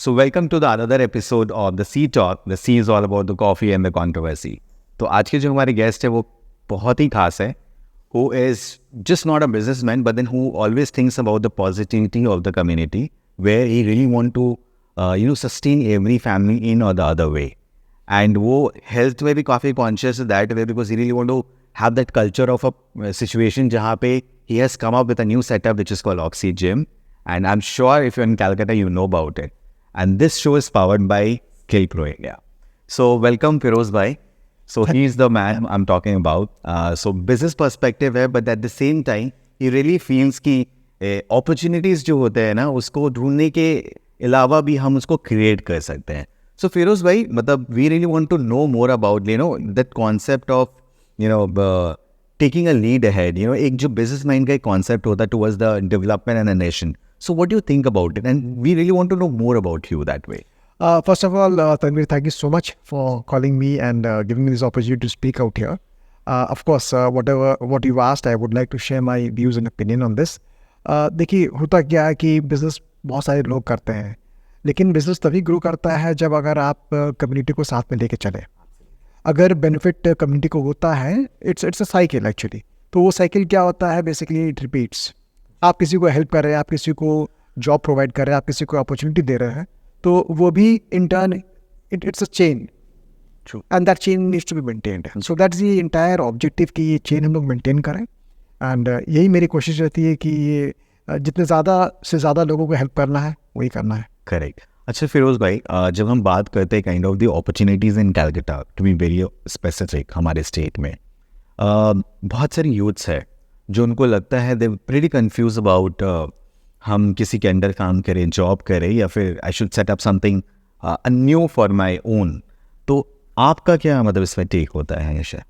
So welcome to the another episode of the C Talk. The C is all about the coffee and the controversy. तो आज के जो हमारे guest है वो बहुत ही खास है. Who is just not a businessman, but then who always thinks about the positivity of the community, where he really want to sustain every family in or the other way. And वो health में भी काफ़ी conscious है that way because he really want to have that culture of a situation जहाँ पे he has come up with a new setup which is called Oxy Gym. And I'm sure if you're in Calcutta, you know about it. And this show is powered by Kill Pro India. So welcome Feroz Beg. So he's the man I'm talking about. So business perspective है, but at the same time, he really feels कि opportunities जो होते हैं ना, उसको ढूंढने के अलावा भी हम उसको create कर सकते हैं. So Feroz भाई, मतलब we really want to know more about that concept of taking a lead ahead. एक जो business mind का एक concept होता है towards the development and a nation. So what do you think about it? And we really want to know more about you that way. First of all, Tanvir, thank you so much for calling me and giving me this opportunity to speak out here. Of course, what you've asked, I would like to share my views and opinion on this. देखिए, होता क्या है कि business बहुत सारे लोग करते हैं, लेकिन बिजनेस तभी ग्रो करता है जब अगर आप कम्युनिटी को साथ में लेके चलें. अगर बेनिफिट कम्युनिटी को होता है, इट्स अ साइकिल एक्चुअली. तो वो साइकिल क्या होता है, बेसिकली इट रिपीट्स. आप किसी को हेल्प कर रहे हैं, आप किसी को जॉब प्रोवाइड कर रहे हैं, आप किसी को अपॉर्चुनिटी दे रहे हैं, तो वो भी in turn it's a chain, and that chain needs to be maintained. So that's the entire objective कि ये चेन हम लोग मेंटेन करें. एंड यही मेरी कोशिश रहती है कि ये जितने ज़्यादा से ज़्यादा लोगों को हेल्प करना है वही करना है. करेक्ट. अच्छा फिरोज भाई, जब हम बात करते हैं kind of the opportunities in Calcutta, to be very specific, हमारे स्टेट में बहुत सारे यूथ्स है जो उनको लगता है दे प्रीटी कंफ्यूज अबाउट हम किसी के अंडर काम करें, जॉब करें, या फिर I should set up something new for my own. तो आपका क्या मतलब इसमें टेक होता है हमेशा?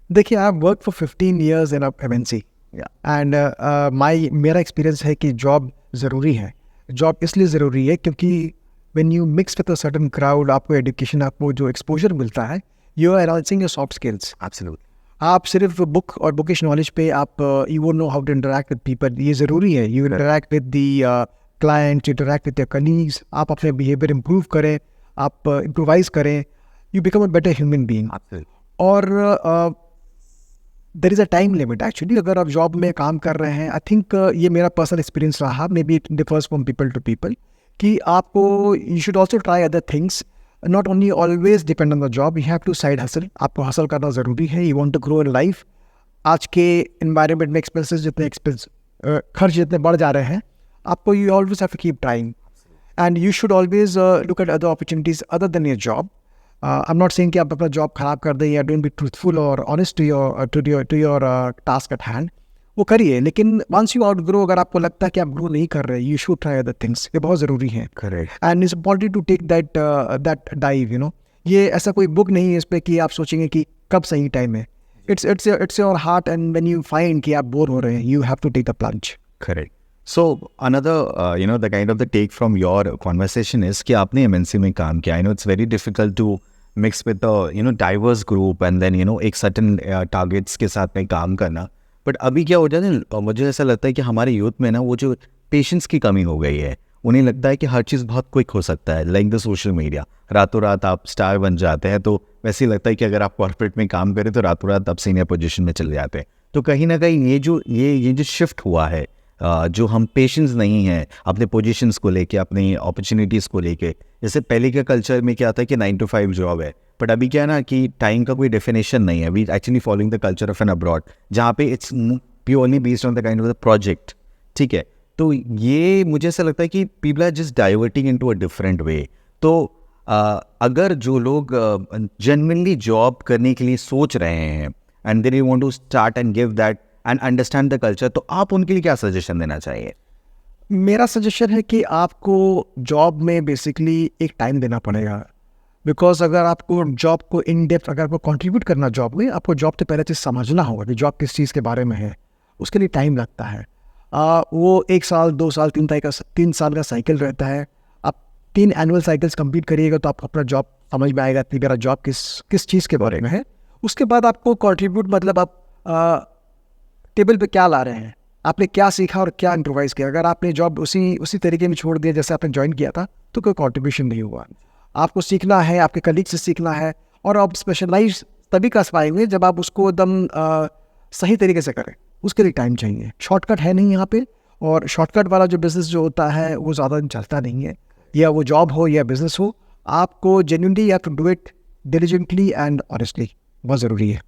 देखिए, I work for 15 years in MNC and मेरा एक्सपीरियंस है कि जॉब ज़रूरी है. जॉब इसलिए ज़रूरी है क्योंकि when you mix with a certain crowd, आपको एजुकेशन, आपको जो एक्सपोजर मिलता है, you are enhancing your soft skills. Absolutely. आप सिर्फ बुक और बुकिश नॉलेज पे आप you won't know how to interact with people. ये ज़रूरी है. You interact with the client, interact with your colleagues, आप अपने बिहेवियर इम्प्रूव करें, आप इम्प्रोवाइज करें, you become a better human being. और there is a time limit actually. अगर आप जॉब में काम कर रहे हैं, आई थिंक ये मेरा पर्सनल एक्सपीरियंस रहा, maybe it differs from people to people, कि आपको you should also try other things. Not only always depend on the job, you have to side hustle. आपको हसल करना ज़रूरी है. You want to grow in life. आज के environment में expenses जितने खर्च जितने बढ़ जा रहे हैं, आपको you always have to keep trying. And you should always look at other opportunities other than your job. I'm not saying कि आप अपना job खराब कर दें या don't be truthful or honest to your task at hand. वो करिए, लेकिन once you outgrow, अगर आपको लगता है कि आप ग्रो नहीं कर रहे, you should try other things. ये बहुत ज़रूरी है. Correct. And it's important to take that dive. ये ऐसा कोई बुक नहीं है इस पे कि आप सोचेंगे कि कब सही टाइम है. It's your heart, and when you find कि आप बोर हो रहे हैं, you have to take the plunge. Correct. So another the kind of the take from your conversation is कि आपने MNC में काम किया. I know it's very difficult to mix with the diverse group and then एक certain targets के साथ में काम करना. बट अभी क्या हो जाता है, मुझे ऐसा लगता है कि हमारे यूथ में ना वो जो पेशेंस की कमी हो गई है. उन्हें लगता है कि हर चीज़ बहुत क्विक हो सकता है, लाइक द सोशल मीडिया. रातों रात आप स्टार बन जाते हैं, तो वैसे ही लगता है कि अगर आप कॉर्पोरेट में काम करें तो रातों रात आप सीनियर पोजीशन में चले जाते हैं. तो कहीं ना कहीं ये जो शिफ्ट हुआ है, जो हम पेशेंस नहीं हैं अपने पोजीशंस को लेके, अपनी अपॉर्चुनिटीज़ को लेके. जैसे पहले के कल्चर में क्या था कि 9 to 5 जॉब है, बट अभी क्या है ना कि टाइम का कोई डेफिनेशन नहीं है. We actually following the culture of an abroad, जहाँ पे it's purely based on the kind of the project. ठीक है. तो ये मुझे ऐसा लगता है कि people are just diverting into a different way. तो अगर जो लोग जेन्युइनली जॉब करने के लिए सोच रहे हैं and they want to start and give that and understand the culture, तो आप उनके लिए क्या सजेशन देना चाहिए? मेरा सजेशन है कि आपको जॉब में बेसिकली एक टाइम देना पड़ेगा. बिकॉज अगर आपको जॉब को इन डेप्थ अगर आपको कंट्रीब्यूट करना जॉब में, आपको जॉब से पहले चीज़ समझना होगा कि जॉब किस चीज़ के बारे में है. उसके लिए टाइम लगता है. वो 1 साल 2 साल 3 साल का साइकिल रहता है. आप 3 एनुअल साइकिल्स कंप्लीट करिएगा तो आपको अपना जॉब समझ में आएगा कि मेरा जॉब किस चीज़ के बारे में है. उसके बाद आपको कंट्रीब्यूट मतलब आप टेबल पे क्या ला रहे हैं, आपने क्या सीखा और क्या इम्प्रोवाइज किया। अगर आपने जॉब उसी तरीके में छोड़ दिया जैसे आपने ज्वाइन किया था तो कोई कॉन्ट्रीब्यूशन नहीं हुआ। आपको सीखना है, आपके कलीग से सीखना है, और आप स्पेशलाइज तभी कर पाएंगे जब आप उसको एकदम सही तरीके से करें। उसके लिए टाइम चाहिए, शॉर्टकट है नहीं यहाँ पे। और शॉर्टकट वाला जो बिज़नेस जो होता है वो ज़्यादा दिन चलता नहीं है, या वो जॉब हो या बिज़नेस हो। आपको genuinely you have to do it diligently and honestly, बहुत ज़रूरी है।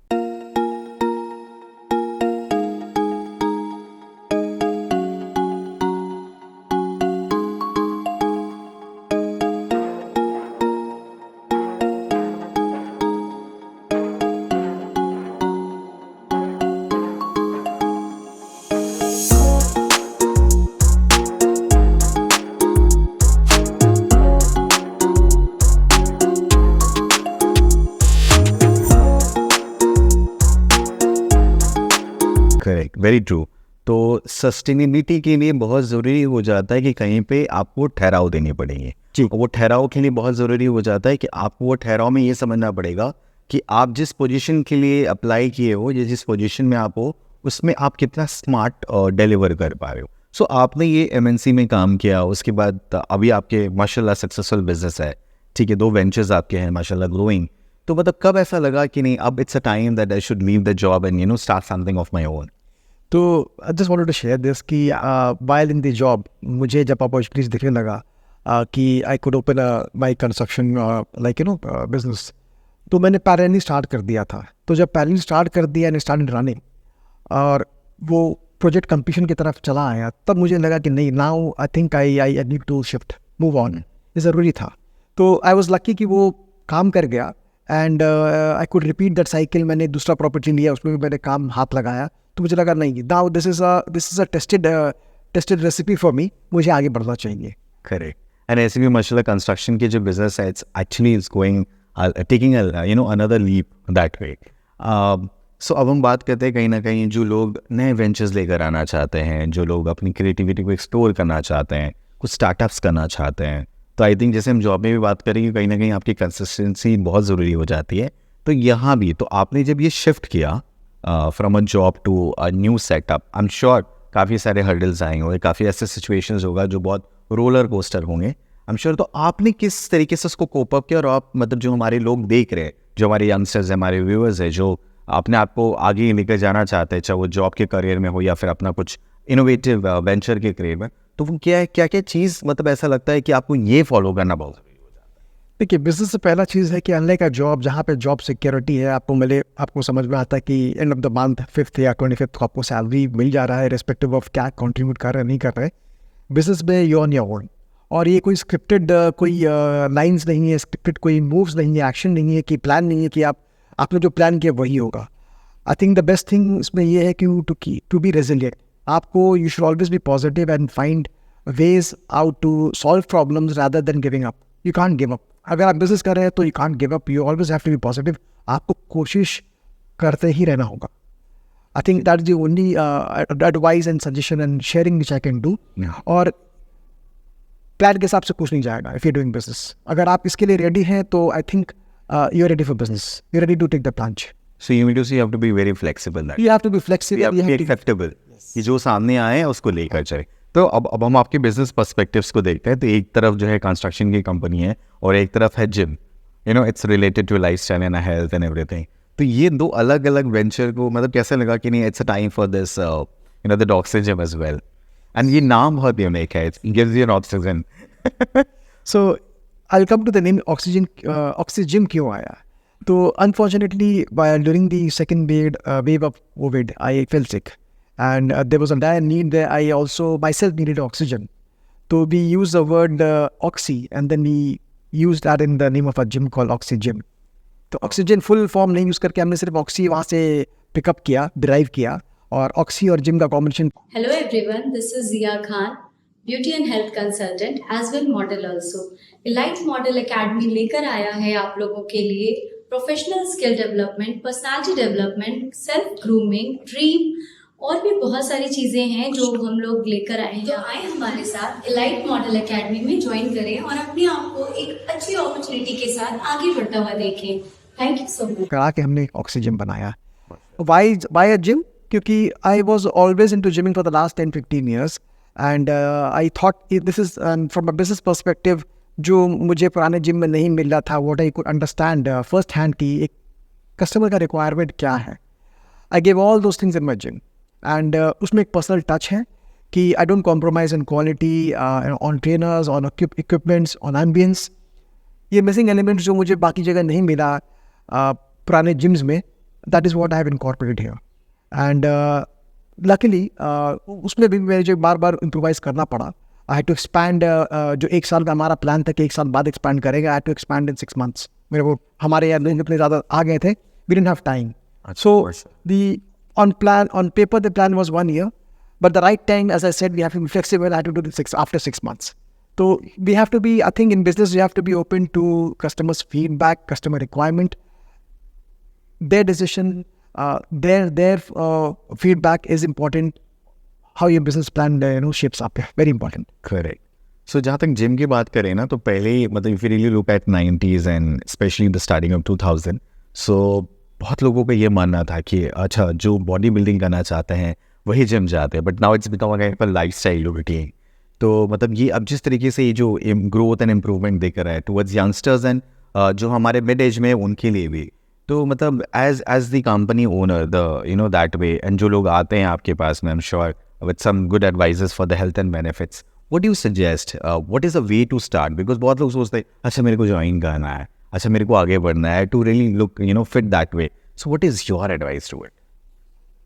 Correct, very true. तो सस्टेनेबिलिटी के लिए बहुत ज़रूरी हो जाता है कि कहीं पे आपको ठहराव देने पड़ेंगे जी। और वो ठहराव के लिए बहुत ज़रूरी हो जाता है कि आपको वो ठहराव में ये समझना पड़ेगा कि आप जिस पोजीशन के लिए अप्लाई किए हो या जिस पोजीशन में आप हो उसमें आप कितना स्मार्ट डिलीवर कर पा रहे हो। सो आपने ये एमएनसी में काम किया, उसके बाद अभी आपके माशाल्लाह सक्सेसफुल बिजनेस है, ठीक है, 2 वेंचर्स आपके हैं माशाल्लाह ग्रोइंग। तो मतलब कब ऐसा लगा कि नहीं अब it's a time that I should leave the job and start something of my own? तो I just wanted to share this कि व्हाइल इन द जॉब मुझे जब अपॉर्चुनिटीज दिखने लगा कि I could open my construction business, तो मैंने parallelly start कर दिया था। तो जब पैरेलली स्टार्ट कर दिया एंड स्टार्टेड रनिंग और वो प्रोजेक्ट कंप्लीशन की तरफ चला आया, तब मुझे लगा कि नहीं, now I think I need to shift, move on, ये ज़रूरी था। तो आई वाज लकी कि वो काम कर गया and I could repeat that cycle. मैंने दूसरा प्रॉपर्टी लिया, उसमें भी मैंने काम हाथ लगाया, तो मुझे लगा नहीं, now this is a tested recipe for me, मुझे आगे बढ़ना चाहिए। करेक्ट। एंड ऐसे भी माशाल्लाह कंस्ट्रक्शन के जो बिजनेस है it's actually is going taking another leap that way. So अब हम बात करते हैं कहीं ना कहीं जो लोग नए वेंचर्स लेकर आना चाहते हैं, जो लोग अपनी क्रिएटिविटी को एक्सप्लोर करना चाहते हैं, कुछ स्टार्टअप्स करना चाहते हैं। तो आई थिंक जैसे हम जॉब में भी बात करेंगे कहीं ना कहीं आपकी कंसिस्टेंसी बहुत ज़रूरी हो जाती है। तो यहाँ भी तो आपने जब ये शिफ्ट किया from a job to a new setup, I am sure काफ़ी सारे हर्डल्स आएंगे और काफ़ी ऐसे सिचुएशंस होगा जो बहुत रोलर कोस्टर होंगे, आई एम श्योर। तो आपने किस तरीके से उसको कोप अप किया और आप मतलब जो हमारे लोग देख रहे हैं, जो हमारे यंगस्टर्स हैं, हमारे व्यूअर्स हैं, जो अपने आप को आगे लेकर जाना चाहते हैं, चाहे वो जॉब के करियर में हो या फिर अपना कुछ इनोवेटिव वेंचर के करियर में, तो वो क्या क्या चीज़ मतलब ऐसा लगता है कि आपको ये फॉलो करना बहुत ज़रूरी हो जाता है? देखिए, बिजनेस से पहला चीज़ है कि अनलाइक का जॉब, जहाँ पे जॉब सिक्योरिटी है, आपको मिले, आपको समझ में आता है कि end of the month 5th या 25th को आपको सैलरी मिल जा रहा है, रिस्पेक्टिव ऑफ क्या कंट्रीब्यूट कर रहे हैं नहीं कर रहे। बिजनेस में यू ऑन योर ओन, और ये कोई स्क्रिप्टेड कोई लाइंस नहीं है, स्क्रिप्टेड कोई मूव्स नहीं है, एक्शन नहीं है, कि प्लान नहीं है कि आपने जो प्लान किया वही होगा। I think the best thing इसमें ये है कि टू बी रेजिलिएंट। आपको you should always be positive and find ways out to solve problems rather than giving up. You can't give up. अगर आप बिजनेस कर रहे हैं तो you can't give up, you always have to be positive. आपको कोशिश करते ही रहना होगा। I think that is the only advice and suggestion and sharing which I can do. और प्लान के हिसाब से कुछ नहीं जाएगा इफ यू डूइंग बिजनेस। अगर आप इसके लिए रेडी हैं तो I think you are ready for business, you ready to take the plunge. So you mean to say you have to be very flexible that You have to be flexible. you have to be acceptable कि जो सामने आए उसको लेकर जाए। तो अब हम आपके बिजनेस पर्सपेक्टिव्स को देखते हैं। तो एक तरफ जो है कंस्ट्रक्शन की कंपनी है और एक तरफ है gym, it's related to lifestyle and health and everything. तो ये दो अलग अलग वेंचर को मतलब कैसे लगा कि नहीं it's a time for this the oxygen as well, एंड ये नाम बहुत यूनिक है, it gives you an oxygen. So I'll come to the name oxygen. Oxygen क्यों आया? तो unfortunately, while during the second wave of COVID, I fell sick, and there was a dire need there. I also myself needed oxygen. So we use the word oxy, and then we use that in the name of a gym called Oxy Gym. तो oxygen full form नहीं use करके हमने सिर्फ oxy वहाँ से pickup किया, derive किया, और ऑक्सी और जिम का combination. Hello everyone, this is Zia Khan, beauty and health consultant as well model also. Elite Model Academy लेकर आया है आप लोगों के लिए professional skill development, personality development, self grooming, dream और भी बहुत सारी चीज़ें हैं जो हम लोग लेकर आए हैं। तो आए हमारे साथ इलाइट मॉडल एकेडमी में ज्वाइन करें और अपने आप को एक अच्छी अपॉर्चुनिटी के साथ आगे बढ़ता हुआ देखें। Thank you so much. करा के हमने ऑक्सीजन बनाया। Why a gym? क्योंकि I was always in to gyming for the last 10-15 years and I thought this is from a business perspective जो मुझे पुराने जिम में नहीं मिल रहा था, what I could understand first hand की एक कस्टमर का रिक्वायरमेंट क्या है. I give all those things in my gym and उसमें एक पर्सनल टच है कि I don't compromise in quality, on trainers, on equipments, on ambience. ये मिसिंग एलिमेंट जो मुझे बाकी जगह नहीं मिला पुराने जिम्स में, that is what I have incorporated here. And luckily उसमें भी मुझे बार बार इम्प्रोवाइज करना पड़ा. I had to expand. जो एक साल का हमारा प्लान था कि एक साल बाद एक्सपैंड करेगा, I had to expand in 6 months. मेरे को हमारे यहाँ इतने ज़्यादा आ गए थे, we didn't have time. So the on paper the plan was 1 year, but the right time, as I said, we have to be flexible. I had to do this after 6 months. So we have to be, I think in business you have to be open to customers' feedback, customer requirement, their decision, their feedback is important. How your business plan shapes up, very important. Correct. So जहाँ तक gym की बात करें ना, तो पहले मतलब if you really look at 90s and specially the starting of 2000, सो बहुत लोगों का ये मानना था कि अच्छा जो बॉडी बिल्डिंग करना चाहते हैं वही जिम जाते हैं, but now it's become a life style routine. तो मतलब ये अब जिस तरीके से ये जो ग्रोथ एंड इम्प्रूवमेंट दिख रहा है टुवर्ड्स यंगस्टर्स एंड जो हमारे मिड एज में उनके लिए भी, तो मतलब as the company owner the that way, and जो लोग आते हैं आपके पास में, I am sure with some good advices for the health and benefits, what do you suggest, what is a way to start? Because बहुत लोग सोचते हैं अच्छा मेरे को ज्वाइन करना है, अच्छा मेरे को आगे बढ़ना है, to really look fit that way. So what is your advice to it?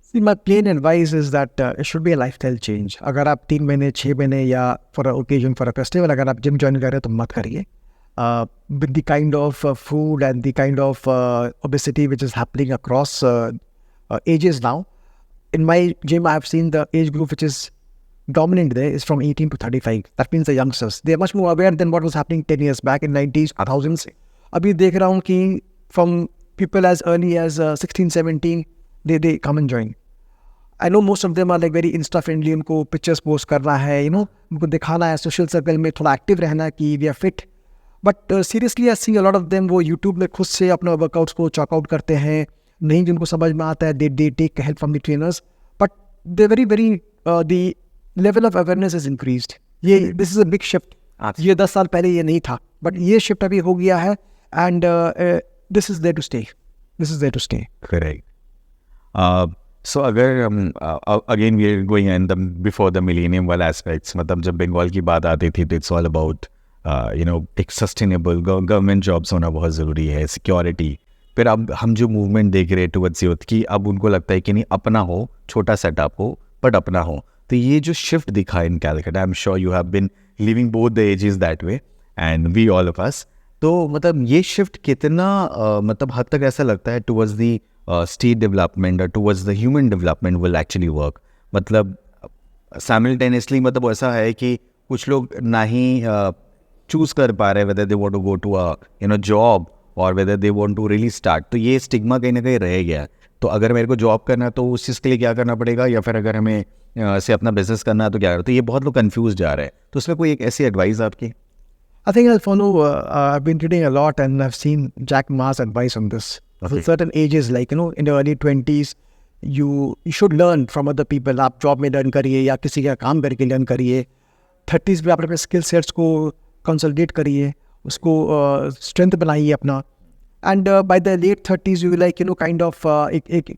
See, my plain advice is that it should be a lifestyle change. अगर आप 3 महीने 6 महीने या for an occasion, for a festival, अगर आप gym join कर रहे हो तो मत करिए. With the kind of food and the kind of obesity which is happening across ages now, in my gym I have seen the age group which is dominant there is from 18 to 35. That means the youngsters. They are much more aware than what was happening 10 years back in 90s, 2000s. अभी देख रहा हूँ कि from people as early as 16, 17, they come and join. I know most of them are like very insta friendly. उनको pictures post करना है, उनको दिखाना है social circle में थोड़ा active रहना है कि we are fit. But seriously I see a lot of them वो YouTube में खुद से अपना workouts को check out करते हैं, नहीं जिनको समझ में आता है, they take help from the trainers. But they very the level of awareness is increased. This is a big shift. ये 10 साल पहले ये नहीं था, but ये shift अभी हो गया है, and this is there to stay. This is there to stay. Correct. So अगर again we are going in the before the millennium वाला aspects, मतलब जब बंगाल की बात आती थी तो it's all about एक sustainable government jobs होना बहुत ज़रूरी है, security. फिर अब हम जो movement देख रहे हैं towards youth की, अब उनको लगता है कि नहीं अपना हो, छोटा setup हो but अपना हो. तो ये जो shift दिखा in Calcutta, I'm sure you have been living both the ages that way and we all of us. तो मतलब ये शिफ्ट कितना मतलब हद तक ऐसा लगता है टुवर्ड्स द स्टेट डेवलपमेंट और towards the human development will actually work? मतलब साइमल्टेनियसली मतलब ऐसा है कि कुछ लोग ना ही चूज़ कर पा रहे whether they want to go to a job और whether they want to really start. तो ये स्टिग्मा कहीं ना कहीं रह गया. तो अगर मेरे को जॉब करना है तो उस चीज़ के लिए क्या करना पड़ेगा, या फिर अगर हमें से अपना बिजनेस करना है तो क्या करना? तो ये बहुत लोग कन्फ्यूज जा रहे हैं. तो उसमें कोई एक ऐसी एडवाइस आपकी? I think I'll follow. I've been reading a lot, and I've seen Jack Ma's advice on this. Okay. With certain ages, like in the early 20s, you should learn from other people. आप job में learn करिए या किसी का काम करके learn करिए. 30s में आप अपने स्किल सेट्स को कंसोलिडेट करिए, उसको स्ट्रेंथ बनाइए अपना. And by the late 30s you like kind of एक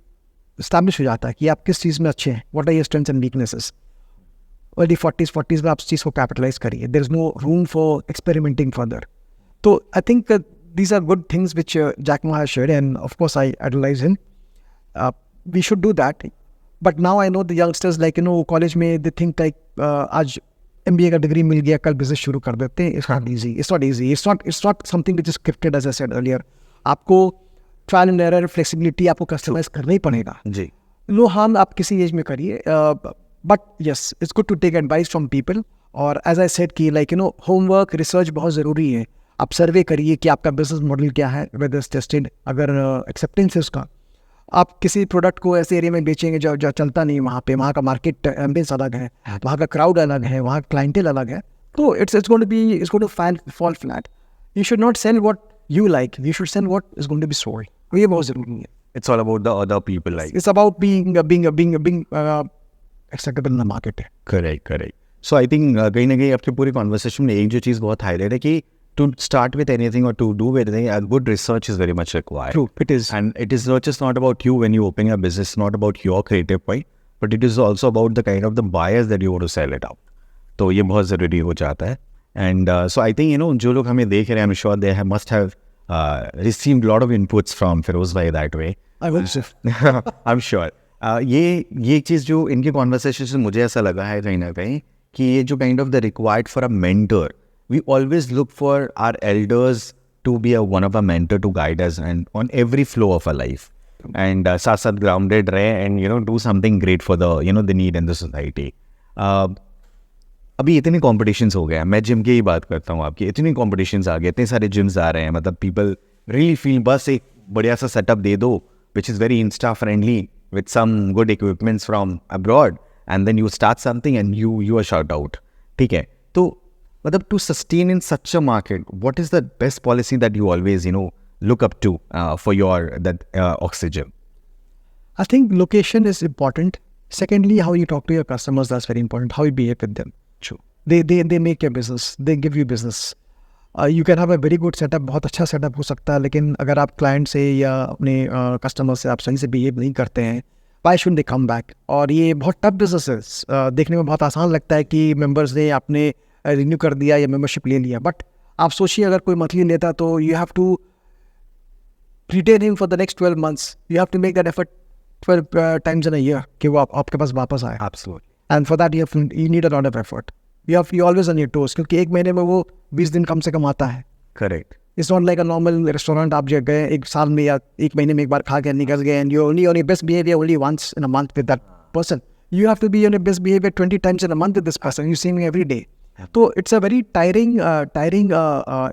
इस्टेब्लिश हो जाता है कि आप किस चीज़ में अच्छे हैं. What are your strengths and weaknesses. Early 40s में आप इस चीज़ को कैपिटलाइज करिए. There is no room for experimenting further. तो I think these are good things which Jack Ma has shared, and of course I idolize him. We should do that. But now I know the youngsters like college में they think like आज MBA का degree मिल गया, कल business शुरू कर देते हैं. It's not easy. It's not something which is scripted, as I said earlier. आपको ट्रायल एंड एरर, फ्लेक्सिबिलिटी आपको कस्टमाइज करना ही पड़ेगा. जी. नो हार्म आप किसी एज में करिए. But yes, it's good to take advice from people. और एज आई सेड कि लाइक होमवर्क, रिसर्च बहुत ज़रूरी है. आप सर्वे करिए कि आपका बिजनेस मॉडल क्या है, वेदर इज टेस्टेड, अगर एक्सेप्टेंस है उसका. आप किसी प्रोडक्ट को ऐसे एरिया में बेचेंगे जो चलता नहीं, वहाँ का मार्केट एम्बियंस अलग है, वहाँ का क्राउड अलग है, वहाँ का क्लाइंटेल अलग है. तो it's going to fall flat. You should not sell what you like, you should sell what is going to be sold. ये बहुत ज़रूरी है. It's all about the other people, like. It's about being acceptable in the market. Correct. So I think कहीं ना कहीं आपके पूरे conversation में एक जो चीज़ बहुत हाईलाइट है कि टू स्टार्ट विथ एनीथिंग और to do with anything good research is very much required. True, it is. And it is not just not about you when you open a business, not about your creative point, but it is also about the kind of the buyers that you want to sell it out. तो ये बहुत ज़रूरी हो जाता है. And so I think, you know, जो लोग हमें देख रहे हैं, I'm sure they must have received a lot of inputs from Feroz Beg that way. I will say. I'm sure. ये चीज़ जो इनके कॉन्वर्सेशन से मुझे ऐसा लगा है कहीं ना कहीं कि ये जो kind of the required for a mentor, we always look for our elders to be one of a mentor to guide us and on every flow of a life, and साथ साथ ग्राउंडेड रहे and you know do something great for the you know the need in the society. अभी इतने competitions हो गए हैं, मैं gym की ही बात करता हूँ आपकी, इतने कॉम्पिटिशन्स आ गए, इतने सारे जिम्स आ रहे हैं, मतलब पीपल रियली फील बस एक बढ़िया सा सेटअप दे दो which is very Insta friendly with some good equipments from abroad, and then you start something and you are shout out. ठीक है, तो मतलब to sustain in such a market, what is the best policy that you always, you know, look up to for your that oxygen? I think location is important. Secondly, how you talk to your customers, that's very important. How you behave with them. True. They make your business. They give you business. You can have a very good setup, बहुत अच्छा setup हो सकता है, लेकिन अगर आप client से या अपने customer से आप सही से behave नहीं करते हैं, why shouldn't they come back? और ये बहुत tough business है. देखने में बहुत आसान लगता है कि members ने आपने renew कर दिया या membership ले लिया, but आप सोचिए अगर कोई monthly लेता तो you have to retain him for the next 12 months. You have to make that effort 12 times in a year कि वो आपके पास वापस आए. Absolutely. And for that you need a lot of effort. You always on your toes, क्योंकि एक महीने में वो 20 दिन कम से कम आता है. Correct. It's not like a normal restaurant. आप जब गए एक साल में या एक महीने में एक बार खा के निकल गए, and you're only on your best behavior only once in a month with that person. You have to be on your best behavior 20 times in a month with this person. You see him every day. So it's a very tiring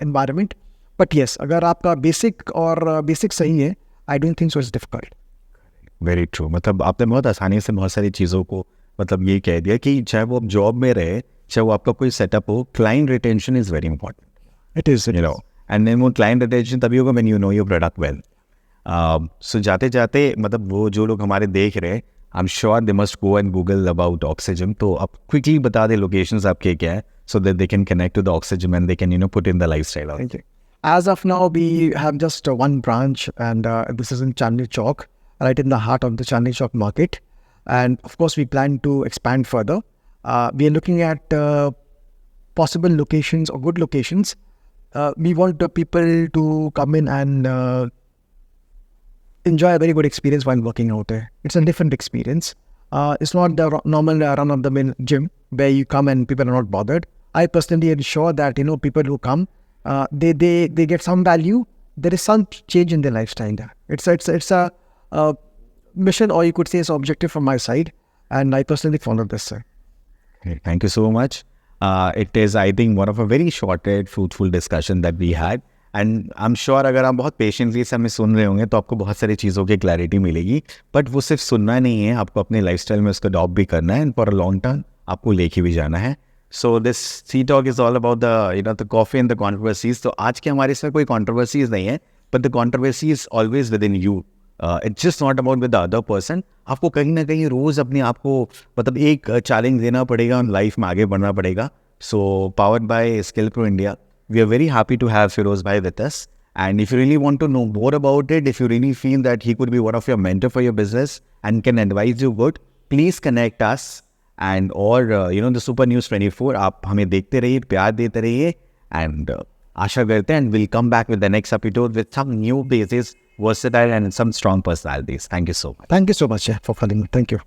environment. But yes, अगर आपका basic सही है, I don't think so it's difficult. Very true. मतलब आपने बहुत आसानी से बहुत सारी चीज़ों को मतलब ये कह दिया कि चाहे वो आप जॉब में रहे, चाहे वो आपका कोई सेटअप हो, client retention is very important. It is. You know, and then वो क्लाइंट रिटेंशन तभी होगा when you know your product well. So जाते जाते मतलब वो जो लोग हमारे देख रहे हैं, I am sure they must go and Google about oxygen. तो आप क्विकली बता दें लोकेशंस आपके क्या है, so that they can connect to the oxygen and they can you know put in the lifestyle. Thank you. As of now, we have just one branch, and this is in Chandni Chowk, right in the heart of the Chandni Chowk market. And of course, we plan to expand further. We are looking at possible locations or good locations. We want the people to come in and enjoy a very good experience while working out there. It's a different experience. It's not the normal run-of-the-mill gym where you come and people are not bothered. I personally ensure that people who come, they get some value. There is some change in their lifestyle. It's a mission, or you could say it's an objective from my side, and I personally follow this, sir. Thank you so much. It is, I think, one of a very shorted, fruitful discussion that we had. And I'm sure अगर आप बहुत patiently से हमें सुन रहे होंगे तो आपको बहुत सारी चीज़ों की क्लैरिटी मिलेगी. बट वो सिर्फ सुनना नहीं है, आपको अपने लाइफस्टाइल में उसको अडॉप्ट भी करना है, and for a long term आपको लेके भी जाना है. So this see talk is all about the coffee and the controversies. तो आज के हमारे इसमें कोई कॉन्ट्रोवर्सीज नहीं है, but the controversy is always within you. It's just not about with the other person. आपको कहीं ना कहीं रोज़ अपने आप को मतलब एक चैलेंज देना पड़ेगा और लाइफ में आगे बढ़ना पड़ेगा. So powered by skill pro India, we are very happy to have Feroz Bhai with us. And if you really want to know more about it, if you really feel that he could be one of your mentor for your business and can advise you good, please connect us. And or the Super News 24, आप हमें देखते रहिए, प्यार देते रहिए, and आशा करते हैं, and we'll come back with the next episode with some new faces, versatile and some strong personalities. Thank you so much. Thank you so much for calling me. Thank you.